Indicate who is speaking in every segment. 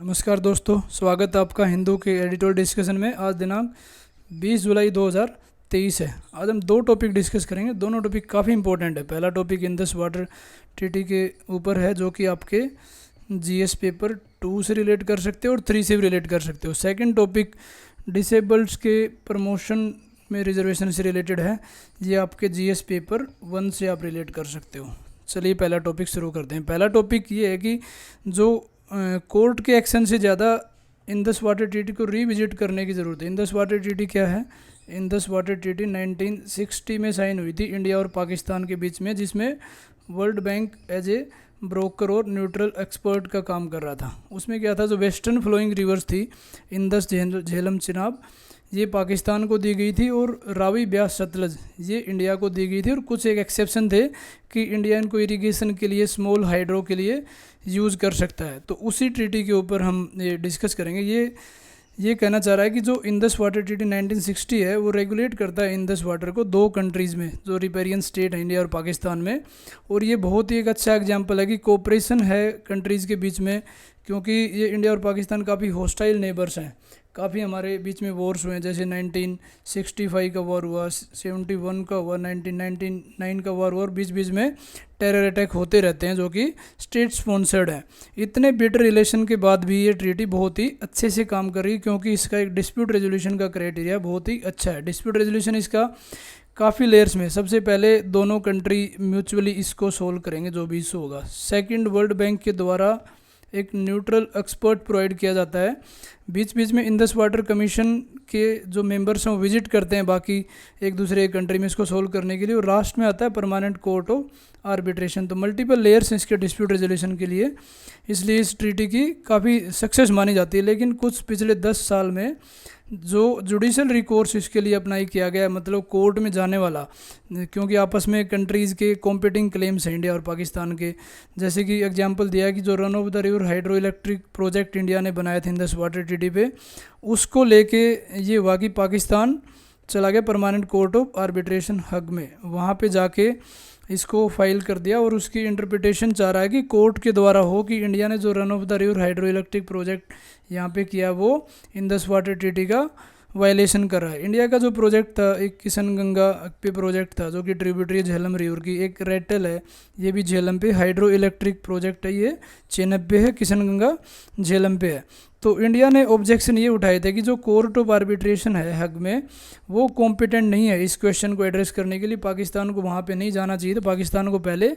Speaker 1: नमस्कार दोस्तों, स्वागत है आपका हिंदू के एडिटोरियल डिस्कशन में। आज दिनांक 20 जुलाई 2023 है। आज हम दो टॉपिक डिस्कस करेंगे। दोनों टॉपिक काफ़ी इंपॉर्टेंट है। पहला टॉपिक इंडस वाटर ट्रीटी के ऊपर है, जो कि आपके जीएस पेपर 2 से रिलेट कर सकते हो और 3 से भी रिलेट कर सकते हो। सेकंड टॉपिक डिसेबल्ड्स के प्रमोशन में रिजर्वेशन से रिलेटेड है। ये आपके जीएस पेपर 1 से आप रिलेट कर सकते हो। चलिए पहला टॉपिक शुरू करते हैं। पहला टॉपिक ये है कि जो कोर्ट के एक्शन से ज़्यादा इंडस वाटर ट्रीटी को रीविजिट करने की ज़रूरत है। इंडस वाटर ट्रीटी क्या है? इंडस वाटर ट्रीटी 1960 में साइन हुई थी इंडिया और पाकिस्तान के बीच में, जिसमें World Bank as a broker और न्यूट्रल एक्सपर्ट का काम कर रहा था। उसमें क्या था, जो वेस्टर्न फ्लोइंग रिवर्स थी, इंडस, झेलम, चिनाब, ये पाकिस्तान को दी गई थी और रावी, ब्यास, सतलज ये इंडिया को दी गई थी। और कुछ एक एक्सेप्शन थे कि इंडिया इनको इरिगेशन के लिए, स्मॉल हाइड्रो के लिए यूज़ कर सकता है। तो उसी ट्रीटी के ऊपर हम ये डिस्कस करेंगे। ये कहना चाह रहा है कि जो इंडस वाटर ट्रीटी 1960 है, वो रेगुलेट करता है इंडस वाटर को दो कंट्रीज़ में, जो रिपेरियन स्टेट है इंडिया और पाकिस्तान में। और ये बहुत ही एक अच्छा एग्जांपल है कि कोऑपरेशन है कंट्रीज़ के बीच में, क्योंकि ये इंडिया और पाकिस्तान काफ़ी हॉस्टाइल नेबर्स हैं। काफ़ी हमारे बीच में वॉर्स हुए हैं, जैसे 1965 का वॉर हुआ, 71 का हुआ, 1999 का वॉर हुआ, और बीच बीच में टेरर अटैक होते रहते हैं जो कि स्टेट स्पॉन्सर्ड है। इतने बिटर रिलेशन के बाद भी ये ट्रीटी बहुत ही अच्छे से काम कर रही है, क्योंकि इसका एक डिस्प्यूट रेजोल्यूशन का क्राइटेरिया बहुत ही अच्छा है। डिस्प्यूट रेजोल्यूशन इसका काफ़ी लेयर्स में, सबसे पहले दोनों कंट्री म्यूचुअली इसको सोल्व करेंगे जो भी इशू होगा। सेकंड, वर्ल्ड बैंक के द्वारा एक न्यूट्रल एक्सपर्ट प्रोवाइड किया जाता है। बीच बीच में इंडस वाटर कमीशन के जो मेंबर्स हैं वो विजिट करते हैं बाकी एक दूसरे कंट्री में इसको सोल्व करने के लिए। और लास्ट में आता है परमानेंट कोर्ट ऑफ आर्बिट्रेशन। तो मल्टीपल लेयर्स हैं इसके डिस्प्यूट रेजोल्यूशन के लिए, इसलिए इस ट्रीटी की काफ़ी सक्सेस मानी जाती है। लेकिन कुछ पिछले 10 साल में जो जुडिशल रिकोर्स इसके लिए अप्लाई किया गया, मतलब कोर्ट में जाने वाला, क्योंकि आपस में कंट्रीज़ के कॉम्पिटिंग क्लेम्स हैं इंडिया और पाकिस्तान के। जैसे कि एग्जांपल दिया कि जो run of the river hydro electric project India ने बनाया था इंडस वाटर ट्रीटी पे, उसको लेके ये हुआ कि पाकिस्तान चला गया परमानेंट कोर्ट ऑफ आर्बिट्रेशन हग में। वहाँ पे जाके इसको फाइल कर दिया और उसकी इंटरप्रिटेशन चाह रहा है कि कोर्ट के द्वारा हो कि इंडिया ने जो run of the river hydro electric project यहाँ पे किया, वो इंडस वाटर ट्रीटी का वायलेशन कर रहा है। इंडिया का जो प्रोजेक्ट था, एक किशन गंगा पे प्रोजेक्ट था जो कि ट्रिब्यूटरी झेलम रिवर की, एक रेटल है, ये भी झेलम पे हाइड्रो इलेक्ट्रिक प्रोजेक्ट है, ये चेनब पे है, किशन गंगा झेलम पे है। तो इंडिया ने ऑब्जेक्शन ये उठाए थे कि जो कोर्ट ऑफ आर्बिट्रेशन है हग में, वो कॉम्पिटेंट नहीं है इस क्वेश्चन को एड्रेस करने के लिए। पाकिस्तान को वहाँ पे नहीं जाना चाहिए था। पाकिस्तान को पहले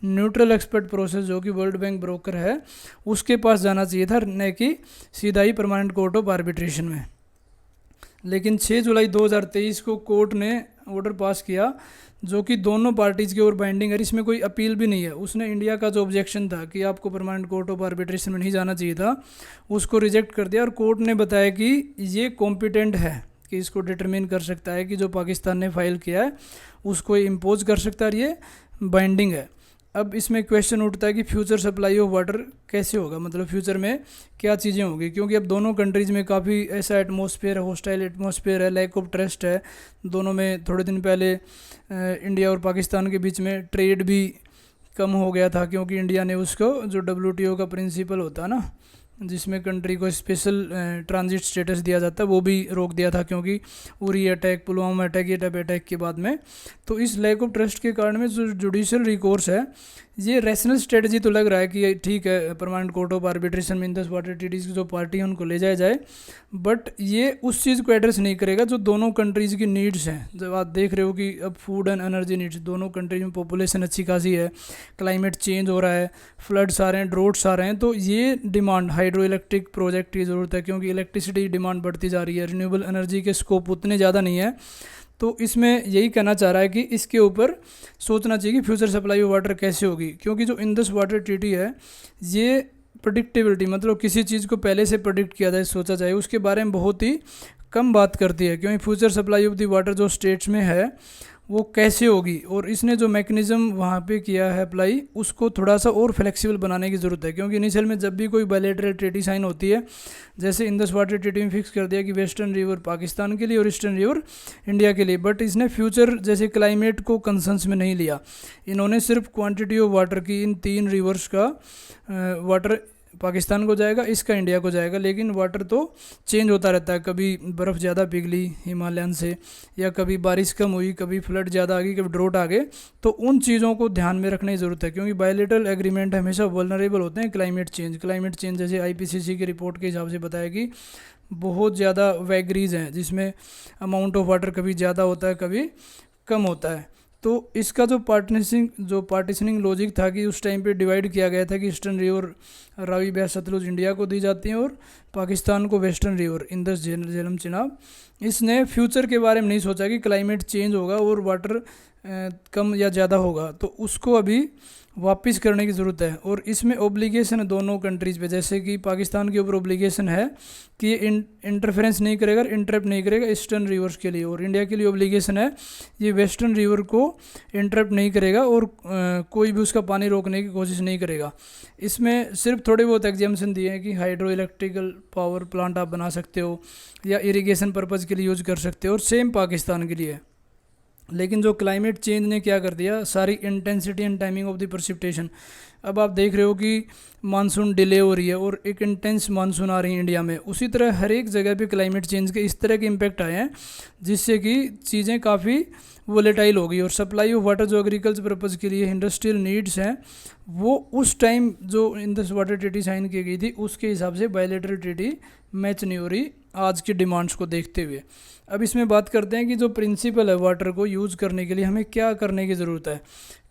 Speaker 1: न्यूट्रल एक्सपर्ट प्रोसेस, जो कि वर्ल्ड बैंक ब्रोकर है, उसके पास जाना चाहिए था, न कि सीधा ही परमानेंट कोर्ट ऑफ आर्बिट्रेशन में। लेकिन 6 जुलाई 2023 को कोर्ट ने ऑर्डर पास किया जो कि दोनों पार्टीज़ के ओर बाइंडिंग है। इसमें कोई अपील भी नहीं है। उसने इंडिया का जो ऑब्जेक्शन था कि आपको परमानेंट कोर्ट ऑफ आर्बिट्रेशन में नहीं जाना चाहिए था, उसको रिजेक्ट कर दिया। और कोर्ट ने बताया कि ये कॉम्पिटेंट है कि इसको डिटरमिन कर सकता है कि जो पाकिस्तान ने फाइल किया है उसको इम्पोज कर सकता है, ये बाइंडिंग है। अब इसमें क्वेश्चन उठता है कि फ्यूचर सप्लाई ऑफ वाटर कैसे होगा, मतलब फ्यूचर में क्या चीज़ें होंगी, क्योंकि अब दोनों कंट्रीज़ में काफ़ी ऐसा एटमॉस्फेयर है, हॉस्टाइल एटमॉस्फेयर है, लैक ऑफ ट्रस्ट है दोनों में। थोड़े दिन पहले इंडिया और पाकिस्तान के बीच में ट्रेड भी कम हो गया था, क्योंकि इंडिया ने उसको, जो WTO का प्रिंसिपल होता है ना, जिसमें कंट्री को स्पेशल ट्रांजिट स्टेटस दिया जाता है, वो भी रोक दिया था, क्योंकि उरी अटैक, पुलवामा अटैक, ये टाइप अटैक के बाद में। तो इस लैक ऑफ ट्रस्ट के कारण में जो जुडिशल रिकोर्स है, ये रैशनल स्ट्रेटजी तो लग रहा है कि ठीक है, परमानेंट कोर्ट ऑफ आर्बिट्रेशन में इंडस वाटर ट्रीटीज़ की जो पार्टी है उनको ले जाया जाए, बट ये उस चीज़ को एड्रेस नहीं करेगा जो दोनों कंट्रीज़ की नीड्स हैं। जब आप देख रहे हो कि अब फूड एंड एनर्जी नीड्स, दोनों कंट्रीज में पॉपुलेशन अच्छी खासी है, क्लाइमेट चेंज हो रहा है, फ्लड्स आ रहे हैं, ड्रोट्स आ रहे हैं, तो ये डिमांड हाइड्रो इलेक्ट्रिक प्रोजेक्ट की ज़रूरत है, क्योंकि इलेक्ट्रिसिटी डिमांड बढ़ती जा रही है, रिन्यूएबल एनर्जी के स्कोप उतने ज़्यादा नहीं है। तो इसमें यही कहना चाह रहा है कि इसके ऊपर सोचना चाहिए कि फ्यूचर सप्लाई ऑफ वाटर कैसे होगी, क्योंकि जो इंडस वाटर ट्रीटी है, ये प्रेडिक्टेबिलिटी, मतलब किसी चीज़ को पहले से प्रेडिक्ट किया जाए, सोचा जाए, उसके बारे में बहुत ही कम बात करती है। क्योंकि future supply of the water जो स्टेट्स में है वो कैसे होगी, और इसने जो मैकेनिज़्म वहाँ पे किया है अप्लाई, उसको थोड़ा सा और फ्लेक्सिबल बनाने की ज़रूरत है। क्योंकि इनिशियल में जब भी कोई बायलैटरल ट्रीटी साइन होती है, जैसे इंडस वाटर ट्रीटी में फिक्स कर दिया कि वेस्टर्न रिवर पाकिस्तान के लिए और ईस्टर्न रिवर इंडिया के लिए, बट इसने फ्यूचर जैसे क्लाइमेट को कंसर्न्स में नहीं लिया। इन्होंने सिर्फ क्वांटिटी ऑफ वाटर की इन 3 रिवर्स का वाटर पाकिस्तान को जाएगा, इसका इंडिया को जाएगा। लेकिन वाटर तो चेंज होता रहता है, कभी बर्फ़ ज़्यादा पिघली हिमालयन से, या कभी बारिश कम हुई, कभी फ्लड ज़्यादा आ गई, कभी ड्रोट आ गए। तो उन चीज़ों को ध्यान में रखने की ज़रूरत है, क्योंकि बायलैटरल एग्रीमेंट हमेशा वल्नरेबल होते हैं क्लाइमेट चेंज जैसे IPCC की रिपोर्ट के हिसाब से बताया कि बहुत ज़्यादा वैगरीज हैं, जिसमें अमाउंट ऑफ वाटर कभी ज़्यादा होता है, कभी कम होता है। तो इसका जो पार्टीशनिंग लॉजिक था कि उस टाइम पे डिवाइड किया गया था कि eastern river Ravi, Beas, Sutlej India को दी जाती हैं और पाकिस्तान को वेस्टर्न रिवर इंदस, झेलम, चिनाब। इसने फ्यूचर के बारे में नहीं सोचा कि क्लाइमेट चेंज होगा और वाटर कम या ज़्यादा होगा, तो उसको अभी वापस करने की ज़रूरत है। और इसमें ओब्लिगेशन है दोनों कंट्रीज़ पे, जैसे कि पाकिस्तान के ऊपर ओब्लिगेशन है कि ये इंटरफेरेंस नहीं करेगा, इंटरप्ट नहीं करेगा ईस्टर्न रिवर्स के लिए, और इंडिया के लिए ओब्लिगेशन है ये वेस्टर्न रिवर को इंटरप्ट नहीं करेगा और कोई भी उसका पानी रोकने की कोशिश नहीं करेगा। इसमें सिर्फ थोड़े बहुत एग्जाम्पशन दिए हैं कि हाइड्रो इलेक्ट्रिकल पावर प्लांट आप बना सकते हो या इरिगेशन पर्पज़ के लिए यूज़ कर सकते हो, और सेम पाकिस्तान के लिए। लेकिन जो क्लाइमेट चेंज ने क्या कर दिया, सारी intensity and timing of the precipitation, अब आप देख रहे हो कि मानसून डिले हो रही है और एक इंटेंस मानसून आ रही है इंडिया में। उसी तरह हर एक जगह पे क्लाइमेट चेंज के इस तरह के इम्पैक्ट आए हैं जिससे कि चीज़ें काफ़ी वोलेटाइल हो गई, और सप्लाई ऑफ वाटर जो एग्रीकल्चर पर्पज़ के लिए इंडस्ट्रियल नीड्स हैं, वो उस टाइम जो इंडस वाटर ट्रीटी साइन की गई थी उसके हिसाब से बायलैटरल ट्रीटी मैच नहीं हो रही आज की डिमांड्स को देखते हुए। अब इसमें बात करते हैं कि जो प्रिंसिपल है वाटर को यूज़ करने के लिए हमें क्या करने की ज़रूरत है,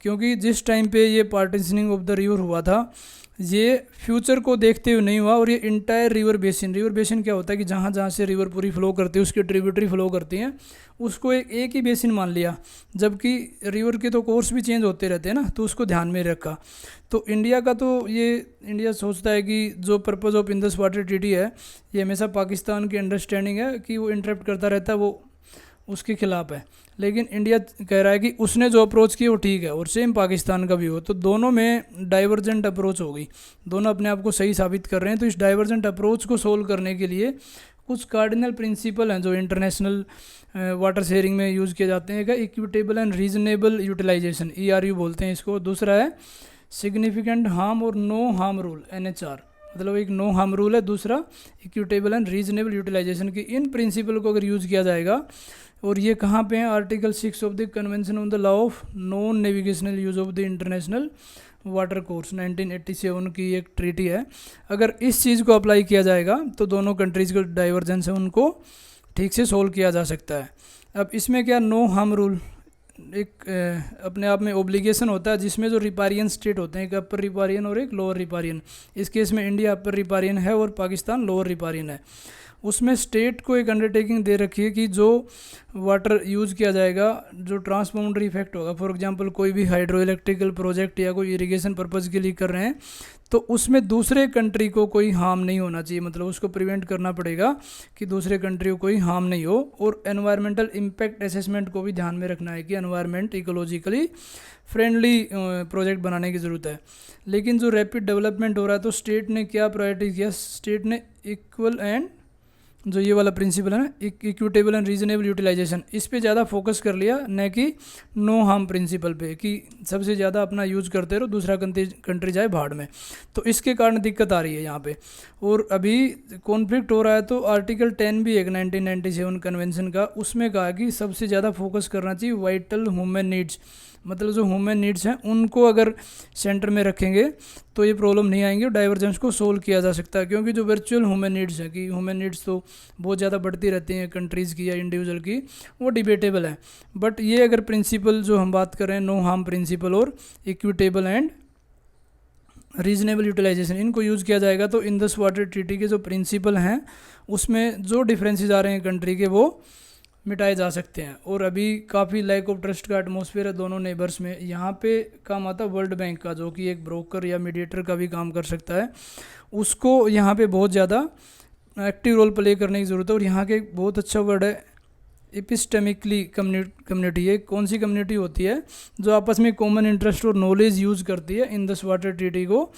Speaker 1: क्योंकि जिस टाइम पे ये पार्टीशनिंग ऑफ द रिवर हुआ था ये फ्यूचर को देखते हुए नहीं हुआ, और ये इंटायर रिवर बेसिन क्या होता है कि जहाँ जहाँ से रिवर पूरी फ्लो करती है, उसकी ट्रिब्यूटरी फ्लो करती हैं, उसको एक ही बेसिन मान लिया, जबकि रिवर के तो कोर्स भी चेंज होते रहते हैं ना, तो उसको ध्यान में रखा। तो इंडिया का तो इंडिया सोचता है कि जो purpose of Indus water treaty है ये हमेशा पाकिस्तान की अंडरस्टैंडिंग है कि वो इंटरप्ट करता रहता है, वो उसके खिलाफ है। लेकिन इंडिया कह रहा है कि उसने जो अप्रोच की वो ठीक है, और सेम पाकिस्तान का भी हो, तो दोनों में डाइवर्जेंट अप्रोच होगी, दोनों अपने आप को सही साबित कर रहे हैं। तो इस डाइवर्जेंट अप्रोच को सोल्व करने के लिए कुछ कार्डिनल प्रिंसिपल हैं जो इंटरनेशनल वाटर शेयरिंग में यूज़ किए जाते हैं। Equitable and reasonable utilization, ERU बोलते हैं इसको। दूसरा है सिग्निफिकेंट हार्म और नो हार्म रूल, NHR, मतलब एक नो हार्म रूल है, दूसरा इक्विटेबल एंड रीजनेबल यूटिलाइजेशन की। इन प्रिंसिपल को अगर यूज़ किया जाएगा, और ये कहाँ पे हैं, article 6 of the convention on the law of non navigational use of the international water course, 1987 की एक ट्रीटी है। अगर इस चीज़ को अप्लाई किया जाएगा तो दोनों कंट्रीज़ के डाइवर्जेंस है उनको ठीक से सोल्व किया जा सकता है। अब इसमें क्या, नो हार्म रूल एक अपने आप में ओब्लिगेशन होता है, जिसमें जो रिपारियन स्टेट होते हैं, एक अपर रिपारियन और एक लोअर रिपारियन। इस केस में इंडिया अपर रिपारियन है और पाकिस्तान लोअर रिपारियन है। उसमें स्टेट को एक अंडरटेकिंग दे रखी है कि जो वाटर यूज़ किया जाएगा, जो ट्रांसबाउंडरी इफेक्ट होगा, फॉर एग्जांपल कोई भी हाइड्रो इलेक्ट्रिकल प्रोजेक्ट या कोई इरिगेशन पर्पज़ के लिए कर रहे हैं, तो उसमें दूसरे कंट्री को कोई हार्म नहीं होना चाहिए, मतलब उसको प्रिवेंट करना पड़ेगा कि दूसरे कंट्री को कोई हार्म नहीं हो। और एनवायरमेंटल इम्पैक्ट असेसमेंट को भी ध्यान में रखना है कि एनवायरमेंट इकोलॉजिकली फ्रेंडली प्रोजेक्ट बनाने की ज़रूरत है। लेकिन जो रैपिड डेवलपमेंट हो रहा है, तो स्टेट ने क्या प्रायोरिटी किया, स्टेट ने इक्वल एंड जो ये वाला प्रिंसिपल है ना, इक्विटेबल एंड रीजनेबल यूटिलाइजेशन, इस पे ज़्यादा फोकस कर लिया, न कि नो हार्म प्रिंसिपल पे कि सबसे ज़्यादा अपना यूज़ करते रहो, दूसरा कंट्री जाए भाड़ में। तो इसके कारण दिक्कत आ रही है यहाँ पे। और अभी कॉन्फ्लिक्ट हो रहा है, तो आर्टिकल 10 भी एक 1997 कन्वेंशन का, उसमें कहा कि सबसे ज़्यादा फोकस करना चाहिए वाइटल ह्यूमन नीड्स, मतलब जो ह्यूमन नीड्स हैं उनको अगर सेंटर में रखेंगे तो ये प्रॉब्लम नहीं आएंगी और डाइवर्जेंस को सोल्व किया जा सकता है। क्योंकि जो वर्चुअल ह्यूमन नीड्स हैं, कि ह्यूमन नीड्स तो बहुत ज़्यादा बढ़ती रहती हैं कंट्रीज़ की या इंडिविजुअल की, वो डिबेटेबल है। बट ये अगर प्रिंसिपल जो हम बात कर रहे हैं, नो हार्म प्रिंसिपल और इक्विटेबल एंड रीजनेबल यूटिलाइजेशन, इनको यूज़ किया जाएगा, तो इंडस वाटर ट्रीटी के जो प्रिंसिपल हैं उसमें जो डिफरेंसेस आ रहे हैं कंट्री के, वो मिटाए जा सकते हैं। और अभी काफ़ी लैक ऑफ ट्रस्ट का एटमॉस्फेयर है दोनों नेबर्स में। यहाँ पे काम आता है वर्ल्ड बैंक का, जो कि एक ब्रोकर या मीडिएटर का भी काम कर सकता है, उसको यहाँ पे बहुत ज़्यादा एक्टिव रोल प्ले करने की ज़रूरत है। और यहाँ के एक बहुत अच्छा वर्ड है एपिस्टेमिकली कम्युनिटी। ये कौन सी कम्युनिटी होती है, जो आपस में कॉमन इंटरेस्ट और नॉलेज यूज़ करती है इंडस वाटर ट्रीटी को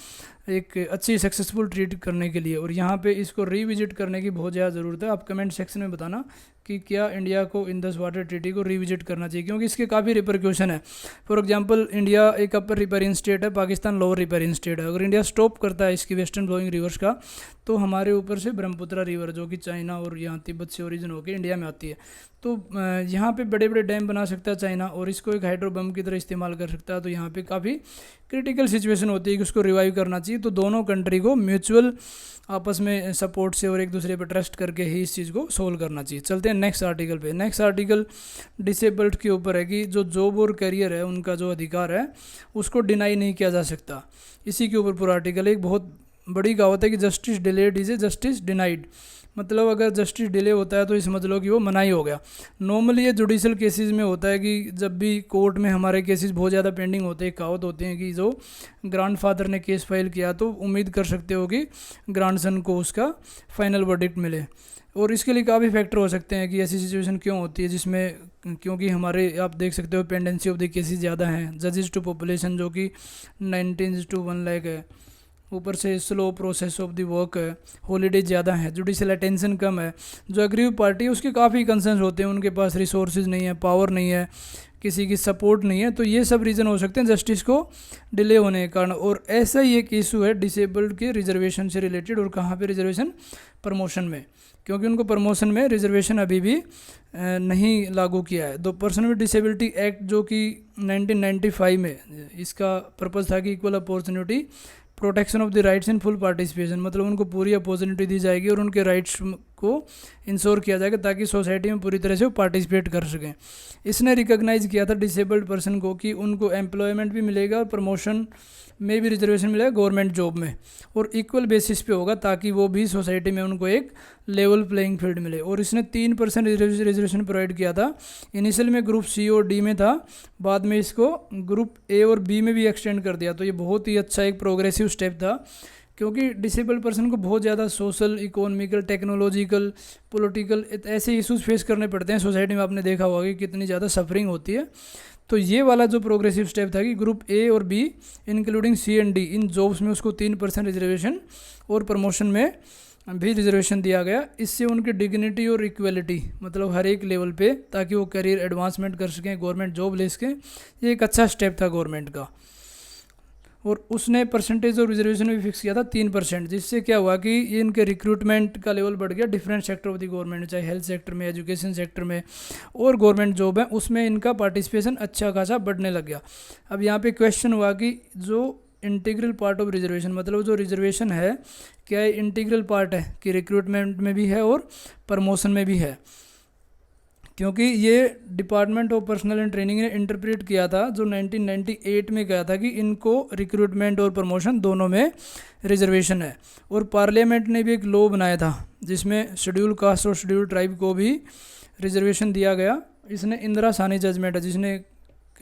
Speaker 1: एक अच्छी सक्सेसफुल ट्रीट करने के लिए। और यहाँ पे इसको रिविजिट करने की बहुत ज़्यादा ज़रूरत है। आप कमेंट सेक्शन में बताना कि क्या इंडिया को इंडस वाटर ट्रीटी को रिविजिट करना चाहिए, क्योंकि इसके काफ़ी रिपरक्यूशन है। फॉर एग्जांपल, इंडिया एक अपर रिपेरियन स्टेट है, पाकिस्तान लोअर रिपेरियन स्टेट है। अगर इंडिया स्टॉप करता है इसकी वेस्टर्न फ्लोइंग रिवर्स का, तो हमारे ऊपर से ब्रह्मपुत्र रिवर जो कि चाइना और यहाँ तिब्बत से ओरिजिन होकर इंडिया में आती है, तो यहाँ पे बड़े बड़े डैम बना सकता है चाइना, और इसको एक हाइड्रो बम की तरह इस्तेमाल कर सकता है। तो यहाँ पे काफ़ी क्रिटिकल सिचुएशन होती है कि उसको रिवाइव करना चाहिए। तो दोनों कंट्री को म्यूचुअल आपस में सपोर्ट से और एक दूसरे पर ट्रस्ट करके ही इस चीज़ को सोल्व करना चाहिए। चलते हैं नेक्स्ट आर्टिकल पे। नेक्स्ट आर्टिकल डिसेबल्ड के ऊपर है कि जो जॉब और करियर है उनका जो अधिकार है उसको डिनाई नहीं किया जा सकता। इसी के ऊपर पूरा आर्टिकल। एक बहुत बड़ी कहावत है कि justice delayed is a justice denied. मतलब अगर जस्टिस डिले होता है तो ये समझ लो कि वो मनाही हो गया। नॉर्मली ये जुडिशल केसेस में होता है कि जब भी कोर्ट में हमारे केसेस बहुत ज़्यादा पेंडिंग होते हैं, कहावत होते हैं कि जो ग्रैंडफादर ने केस फाइल किया तो उम्मीद कर सकते हो कि ग्रैंडसन को उसका फाइनल वर्डिक्ट मिले। और इसके लिए काफ़ी फैक्टर हो सकते हैं कि ऐसी सिचुएशन क्यों होती है, जिसमें क्योंकि हमारे आप देख सकते हो पेंडेंसी ऑफ द केसेस ज़्यादा हैं। जजेस टू पॉपुलेशन जो कि 19:1 लाख है, ऊपर से slow process of the work है, हॉलीडे ज़्यादा है, जुडिशल अटेंशन कम है। जो एग्रीव पार्टी है उसके काफ़ी कंसर्न होते हैं, उनके पास रिसोर्सेज नहीं है, पावर नहीं है, किसी की सपोर्ट नहीं है। तो ये सब रीज़न हो सकते हैं जस्टिस को डिले होने के कारण। और ऐसा ही एक इशू है डिसेबल्ड के रिजर्वेशन से रिलेटेड। और कहाँ पे रिजर्वेशन? प्रमोशन में, क्योंकि उनको प्रमोशन में रिजर्वेशन अभी भी नहीं लागू किया है। The person with disability act जो कि 1995 में, इसका पर्पज़ था कि equal opportunity, protection of the rights in full participation, मतलब उनको पूरी अपॉर्चुनिटी दी जाएगी और उनके राइट्स को इंश्योर किया जाएगा ताकि सोसाइटी में पूरी तरह से वो पार्टिसिपेट कर सकें। इसने रिकॉग्नाइज किया था डिसेबल्ड पर्सन को कि उनको एम्प्लॉयमेंट भी मिलेगा और प्रमोशन में भी रिजर्वेशन मिलेगा गवर्नमेंट जॉब में, और इक्वल बेसिस पे होगा ताकि वो भी सोसाइटी में उनको एक लेवल प्लेइंग फील्ड मिले। और इसने 3% रिजर्वेशन प्रोवाइड किया था। इनिशियल में ग्रुप सी और डी में था, बाद में इसको ग्रुप ए और बी में भी एक्सटेंड कर दिया। तो ये बहुत ही अच्छा एक प्रोग्रेसिव स्टेप था, क्योंकि डिसेबल्ड पर्सन को बहुत ज़्यादा सोशल, इकोनॉमिकल, टेक्नोलॉजिकल, पॉलिटिकल ऐसे इश्यूज फेस करने पड़ते हैं सोसाइटी में। आपने देखा होगा कि कितनी ज़्यादा सफरिंग होती है। तो ये वाला जो प्रोग्रेसिव स्टेप था कि ग्रुप ए और B including C and D इन जॉब्स में उसको 3% रिजर्वेशन और प्रमोशन में भी रिजर्वेशन दिया गया। इससे उनकी डिग्निटी और इक्वलिटी, मतलब हर एक लेवल पे, ताकि वो करियर एडवांसमेंट कर सकें, गवर्नमेंट जॉब ले सकें। ये एक अच्छा स्टेप था गवर्नमेंट का। और उसने परसेंटेज और रिजर्वेशन भी फिक्स किया था 3%, जिससे क्या हुआ कि ये इनके रिक्रूटमेंट का लेवल बढ़ गया। Different sector of the government, चाहे हेल्थ सेक्टर में, एजुकेशन सेक्टर में और गवर्नमेंट जॉब है, उसमें इनका पार्टिसिपेशन अच्छा खासा बढ़ने लग गया। अब यहाँ पे क्वेश्चन हुआ कि जो इंटीग्रल पार्ट ऑफ रिजर्वेशन, मतलब जो रिजर्वेशन है क्या ये इंटीग्रल पार्ट है कि रिक्रूटमेंट में भी है और प्रमोशन में भी है? क्योंकि ये department of personal and training ने इंटरप्रेट किया था, जो 1998 में कहा था कि इनको रिक्रूटमेंट और प्रमोशन दोनों में रिजर्वेशन है। और पार्लियामेंट ने भी एक लॉ बनाया था जिसमें शेड्यूल कास्ट और शेड्यूल ट्राइब को भी रिजर्वेशन दिया गया। इसने इंदिरा सानी जजमेंट है जिसने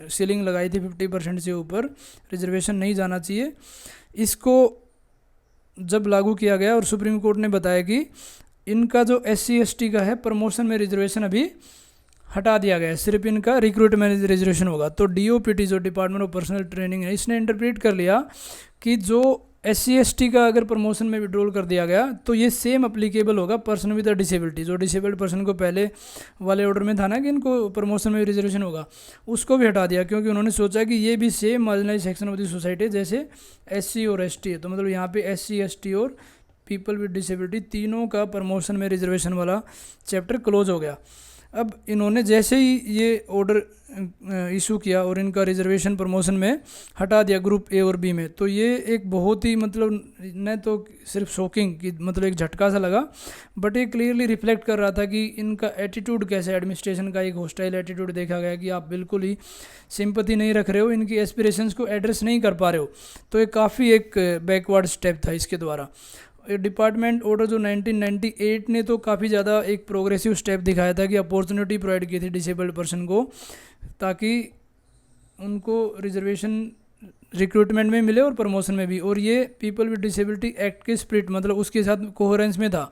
Speaker 1: सीलिंग लगाई थी 50% से ऊपर रिजर्वेशन नहीं जाना चाहिए। इसको जब लागू किया गया और सुप्रीम कोर्ट ने बताया कि इनका जो SC ST का है प्रमोशन में रिजर्वेशन अभी हटा दिया गया है, सिर्फ इनका रिक्रूटमेंट में रिजर्वेशन होगा। तो DOPT जो डिपार्टमेंट ऑफ पर्सनल ट्रेनिंग है, इसने इंटरप्रेट कर लिया कि जो SC ST का अगर प्रमोशन में विड्रॉल कर दिया गया तो ये सेम अप्लीकेबल होगा पर्सन विद अ डिसेबिलिटी। जो डिसेबल्ड पर्सन को पहले वाले ऑर्डर में था ना कि इनको प्रमोशन में रिजर्वेशन होगा, उसको भी हटा दिया, क्योंकि उन्होंने सोचा कि ये भी same marginalise section of the society जैसे SC और ST है। तो मतलब यहाँ पे SC ST और पीपल विद डिसेबिलिटी तीनों का प्रमोशन में रिजर्वेशन वाला चैप्टर क्लोज हो गया। अब इन्होंने जैसे ही ये ऑर्डर इशू किया और इनका रिजर्वेशन प्रमोशन में हटा दिया ग्रुप ए और बी में, तो ये एक बहुत ही मतलब न तो सिर्फ शॉकिंग कि मतलब एक झटका सा लगा, बट ये क्लियरली रिफ्लेक्ट कर रहा था कि इनका एटीट्यूड कैसे, एडमिनिस्ट्रेशन का एक हॉस्टाइल एटीट्यूड देखा गया कि आप बिल्कुल ही सिंपैथी नहीं रख रहे हो, इनकी एस्पिरेशंस को एड्रेस नहीं कर पा रहे हो। तो ये काफ़ी एक बैकवर्ड स्टेप था इसके द्वारा। डिपार्टमेंट ऑर्डर जो 1998 ने तो काफ़ी ज़्यादा एक प्रोग्रेसिव स्टेप दिखाया था कि अपॉर्चुनिटी प्रोवाइड की थी डिसेबल्ड पर्सन को, ताकि उनको रिजर्वेशन रिक्रूटमेंट में मिले और प्रमोशन में भी। और ये पीपल विद डिसेबिलिटी एक्ट के स्प्रिट मतलब उसके साथ कोहेरेंस में था।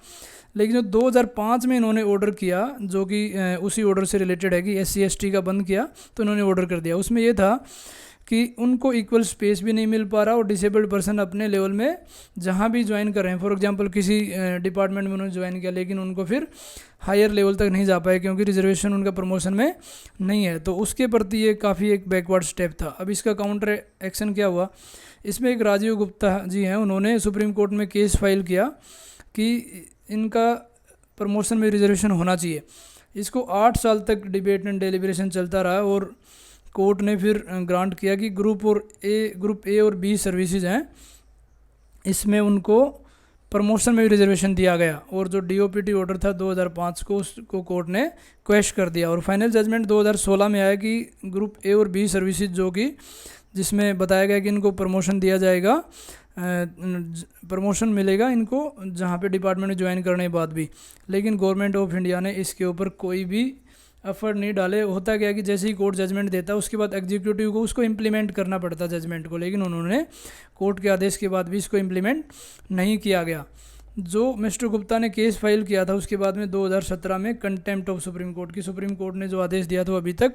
Speaker 1: लेकिन जो 2005 में इन्होंने ऑर्डर किया, जो कि उसी ऑर्डर से रिलेटेड है कि SC ST का बंद किया, तो इन्होंने ऑर्डर कर दिया। उसमें ये था कि उनको इक्वल स्पेस भी नहीं मिल पा रहा और डिसेबल्ड पर्सन अपने लेवल में जहाँ भी ज्वाइन कर रहे हैं, फॉर एग्जांपल किसी डिपार्टमेंट में उन्होंने ज्वाइन किया लेकिन उनको फिर हायर लेवल तक नहीं जा पाए क्योंकि रिजर्वेशन उनका प्रमोशन में नहीं है, तो उसके प्रति ये काफ़ी एक बैकवर्ड स्टेप था। अब इसका काउंटर एक्शन क्या हुआ, इसमें एक राजीव गुप्ता जी हैं, उन्होंने सुप्रीम कोर्ट में केस फाइल किया कि इनका प्रमोशन में रिजर्वेशन होना चाहिए। इसको 8 साल तक डिबेट एंड डेलिब्रेशन चलता रहा और कोर्ट ने फिर ग्रांट किया कि ग्रुप ए और बी सर्विसेज हैं, इसमें उनको प्रमोशन में भी रिजर्वेशन दिया गया। और जो डीओपीटी ऑर्डर था 2005 को, उसको कोर्ट ने क्वेश कर दिया और फाइनल जजमेंट 2016 में आया कि ग्रुप ए और बी सर्विसेज जो कि जिसमें बताया गया कि इनको प्रमोशन दिया जाएगा, प्रमोशन मिलेगा इनको जहाँ पे डिपार्टमेंट में ज्वाइन करने के बाद भी, लेकिन गवर्नमेंट ऑफ इंडिया ने इसके ऊपर कोई भी एफर्ट नहीं डाले। होता क्या कि जैसे ही कोर्ट जजमेंट देता उसके बाद एग्जीक्यूटिव को उसको इम्प्लीमेंट करना पड़ता जजमेंट को, लेकिन उन्होंने कोर्ट के आदेश के बाद भी इसको इम्प्लीमेंट नहीं किया गया। जो मिस्टर गुप्ता ने केस फाइल किया था उसके बाद में 2017 में कंटेम्प्ट ऑफ सुप्रीम कोर्ट की, सुप्रीम कोर्ट ने जो आदेश दिया था वो अभी तक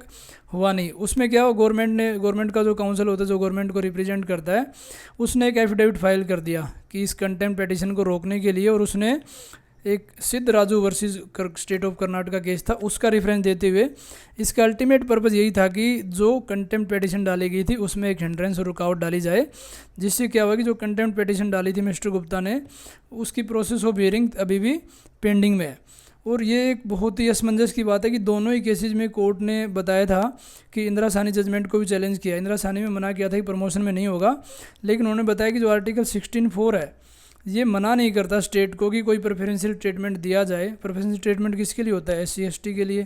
Speaker 1: हुआ नहीं। उसमें क्या हो, गवर्नमेंट का जो काउंसिल होता है जो गवर्नमेंट को रिप्रेजेंट करता है, उसने एक एफिडेविट फाइल कर दिया कि इस कंटेम्प्ट पिटीशन को रोकने के लिए, और उसने एक सिद्ध Raju versus state of Karnataka case था उसका रेफरेंस देते हुए इसका अल्टीमेट पर्पज़ यही था कि जो कंटेम्प्ट पिटीशन डाली गई थी उसमें एक हिंड्रेंस और रुकावट डाली जाए, जिससे क्या हुआ कि जो कंटेम्प्ट पिटीशन डाली थी मिस्टर गुप्ता ने, उसकी प्रोसेस ऑफ हियरिंग अभी भी पेंडिंग में है। और ये एक बहुत ही असमंजस की बात है कि दोनों ही केसेज में कोर्ट ने बताया था कि इंदिरा साहनी जजमेंट को भी चैलेंज किया, इंदिरा साहनी में मना किया था कि प्रमोशन में नहीं होगा, लेकिन उन्होंने बताया कि जो आर्टिकल 16(4) है ये मना नहीं करता स्टेट को कि कोई प्रेफरेंशियल ट्रीटमेंट दिया जाए। प्रेफरेंशियल ट्रीटमेंट किसके लिए होता है, SC/ST के लिए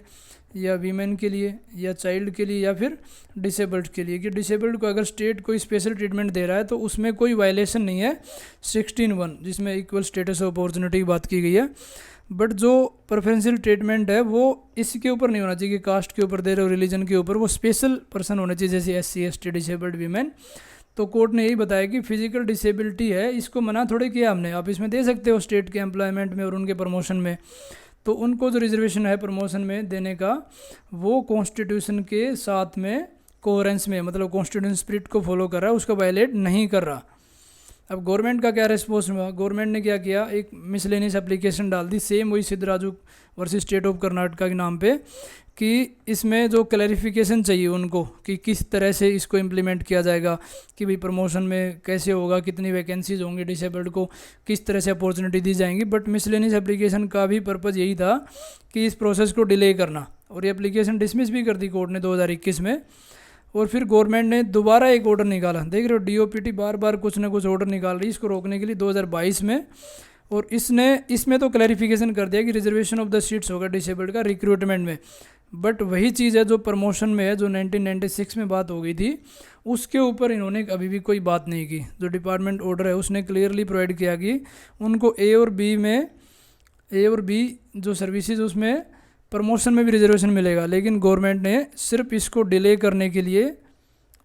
Speaker 1: या वीमेन के लिए या चाइल्ड के लिए या फिर डिसेबल्ड के लिए, कि डिसेबल्ड को अगर स्टेट कोई स्पेशल ट्रीटमेंट दे रहा है तो उसमें कोई वायलेशन नहीं है 16(1) जिसमें इक्वल स्टेटस ऑफ अपॉर्चुनिटी की बात की गई है। बट जो प्रेफरेंशियल ट्रीटमेंट है वो इसके ऊपर नहीं होना चाहिए कि कास्ट के ऊपर दे रहे हो, रिलीजन के ऊपर, वो स्पेशल पर्सन होने चाहिए जैसे SC/ST, डिसेबल्ड, वीमेन। तो कोर्ट ने यही बताया कि फिजिकल डिसेबिलिटी है, इसको मना थोड़े किया हमने, आप इसमें दे सकते हो स्टेट के एम्प्लॉयमेंट में और उनके प्रमोशन में। तो उनको जो रिजर्वेशन है प्रमोशन में देने का वो कॉन्स्टिट्यूशन के साथ में कोहेरेंस में, मतलब कॉन्स्टिट्यूशन स्पिरिट को फॉलो कर रहा है, उसका वायलेट नहीं कर रहा। अब गवर्नमेंट का क्या रिस्पॉन्स हुआ, गवर्नमेंट ने क्या किया, एक मिसलेनियस एप्लीकेशन डाल दी सेम वही सिद्ध Raju versus state of Karnataka के नाम पे, कि इसमें जो क्लैरिफिकेशन चाहिए उनको कि किस तरह से इसको इम्प्लीमेंट किया जाएगा, कि भाई प्रमोशन में कैसे होगा, कितनी वैकेंसीज होंगी, डिसेबल्ड को किस तरह से अपॉर्चुनिटी दी जाएंगी। बट मिसलेनियस एप्लीकेशन का भी पर्पज़ यही था कि इस प्रोसेस को डिले करना, और ये एप्लीकेशन डिसमिस भी कर दी कोर्ट ने 2021 में। और फिर गवर्नमेंट ने दोबारा एक ऑर्डर निकाला, देख रहे हो डीओपीटी बार बार कुछ ना कुछ ऑर्डर निकाल रही है इसको रोकने के लिए 2022 में, और इसमें तो क्लैरिफिकेशन कर दिया कि रिजर्वेशन ऑफ द सीट्स होगा डिसेबल्ड का रिक्रूटमेंट में। बट वही चीज़ है जो प्रमोशन में है, जो 1996 में बात हो गई थी, उसके ऊपर इन्होंने अभी भी कोई बात नहीं की। जो डिपार्टमेंट ऑर्डर है उसने क्लियरली प्रोवाइड किया कि उनको ए और बी जो सर्विसेज उसमें प्रमोशन में भी रिजर्वेशन मिलेगा, लेकिन गवर्नमेंट ने सिर्फ इसको डिले करने के लिए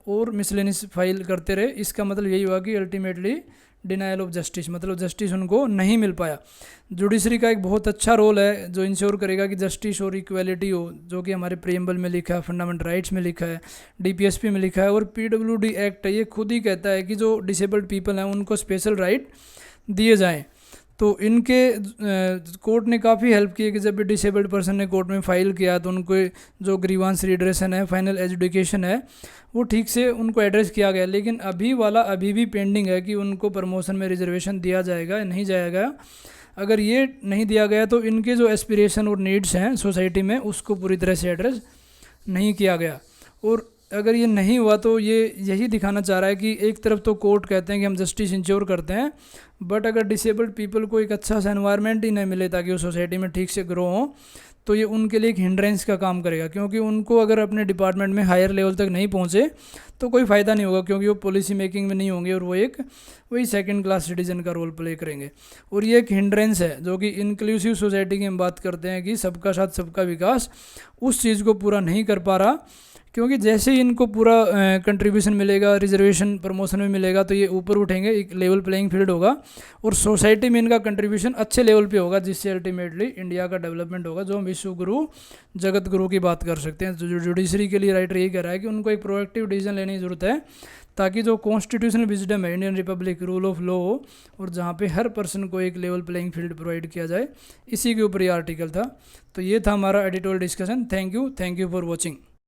Speaker 1: और मिसलेनियस फाइल करते रहे। इसका मतलब यही हुआ कि अल्टीमेटली डिनायल ऑफ जस्टिस, मतलब जस्टिस उनको नहीं मिल पाया। जुडिशरी का एक बहुत अच्छा रोल है जो इंश्योर करेगा कि जस्टिस और इक्वालिटी हो, जो कि हमारे प्रीएम्बल में लिखा है, फंडामेंटल राइट्स में लिखा है, DPSP में लिखा है, और PWD एक्ट है, ये खुद ही कहता है कि जो डिसेबल्ड पीपल हैं उनको स्पेशल राइट दिए जाएँ। तो इनके कोर्ट ने काफ़ी हेल्प की है कि जब भी डिसेबल्ड पर्सन ने कोर्ट में फाइल किया तो उनको जो ग्रीवांस रिड्रेशन है, फाइनल एजुकेशन है, वो ठीक से उनको एड्रेस किया गया। लेकिन अभी भी पेंडिंग है कि उनको प्रमोशन में रिजर्वेशन दिया जाएगा या नहीं जाएगा। अगर ये नहीं दिया गया तो इनके जो एस्पिरेशन और नीड्स हैं सोसाइटी में उसको पूरी तरह से एड्रेस नहीं किया गया। और अगर ये नहीं हुआ तो ये यही दिखाना चाह रहा है कि एक तरफ तो कोर्ट कहते हैं कि हम जस्टिस इंश्योर करते हैं, बट अगर डिसेबल्ड पीपल को एक अच्छा सा एनवायरनमेंट ही नहीं मिले ताकि वो सोसाइटी में ठीक से ग्रो हो, तो ये उनके लिए एक हिंड्रेंस का काम करेगा। क्योंकि उनको अगर अपने डिपार्टमेंट में हायर लेवल तक नहीं पहुँचे तो कोई फ़ायदा नहीं होगा, क्योंकि वो पॉलिसी मेकिंग में नहीं होंगे और वो वही सेकंड क्लास सिटीजन का रोल प्ले करेंगे। और ये एक हिंड्रेंस है जो कि इंक्लूसिव सोसाइटी की हम बात करते हैं कि सबका साथ सबका विकास, उस चीज़ को पूरा नहीं कर पा रहा। क्योंकि जैसे ही इनको पूरा कंट्रीब्यूशन मिलेगा, रिजर्वेशन प्रमोशन में मिलेगा, तो ये ऊपर उठेंगे, एक लेवल प्लेइंग फील्ड होगा और सोसाइटी में इनका कंट्रीब्यूशन अच्छे लेवल पे होगा, जिससे अल्टीमेटली इंडिया का डेवलपमेंट होगा, जो हम विश्वगुरु जगत गुरु की बात कर सकते हैं। तो जो जुडिशरी के लिए राइटर ये कह रहा है कि उनको एक प्रोएक्टिव डिसीजन लेने की ज़रूरत है, ताकि जो कॉन्स्टिट्यूशनल विजडम है, Indian Republic, rule of law हो, और जहाँ पे हर पर्सन को एक लेवल प्लेइंग फील्ड प्रोवाइड किया जाए, इसी के ऊपर ये आर्टिकल था। तो ये था हमारा editorial discussion. Thank you for watching.